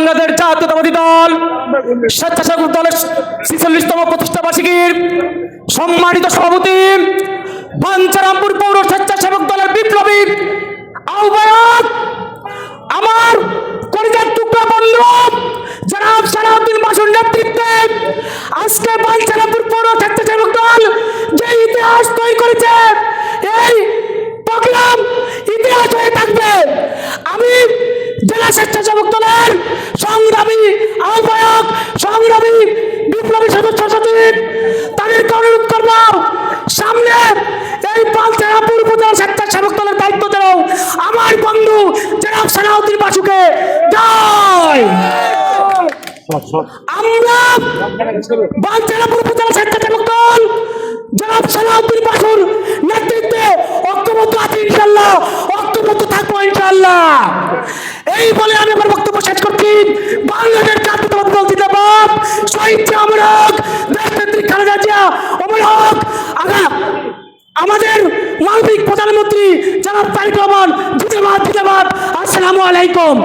বাংলাদেশ জাতীয়তাবাদী দল স্বেচ্ছাসেবক দলের ৪৬তম প্রতিষ্ঠা বার্ষিকীর সম্মানিত সভাপতি, বাঞ্ছারামপুর পৌর স্বেচ্ছাসেবক দলের বিপ্লবী আহ্বায়ক, আমার কলিজার টুকরা বন্ধু জনাব সালাউদ্দিন বাসুর নেতৃত্বে আজকে বাঞ্ছারামপুর পৌর স্বেচ্ছাসেবক দল যে ইতিহাস তৈরি করেছে, এই প্রোগ্রাম ইতিহাস হয়ে থাকবে। আমি জেলা স্বেচ্ছাসেবক দলের সংগ্রামী আহ্বায়ক, সংগ্রামী বিপ্লবী সদস্য সচিব তাদেরকে অনুরোধ করব, সামনে এই বাঞ্ছারামপুর উপজেলা স্বেচ্ছাসেবক দলের দায়িত্ব দেও আমার বন্ধু জনাব সালাউদ্দিন বাসুকে। জয়। আমরা বাঞ্ছারামপুর উপজেলা স্বেচ্ছাসেবক দল জনাব সালাউদ্দিন বাসুর নেতৃত্বে ঐক্যবদ্ধ আছি ইনশাআল্লাহ, ঐক্যবদ্ধ থাকবো ইনশাআল্লাহ। এই বলে আমি আমার বক্তব্য শেষ করছি। বাংলাদেশ জাতীয়তাবাদী দল জিন্দাবাদ, শহীদ জিয়া অমর হোক, দেশনেত্রী খালেদা জিয়া অমর হোক, আমাদের মানবিক প্রধানমন্ত্রী জনাব তারেক রহমান জিন্দাবাদ জিন্দাবাদ। আসসালামু আলাইকুম।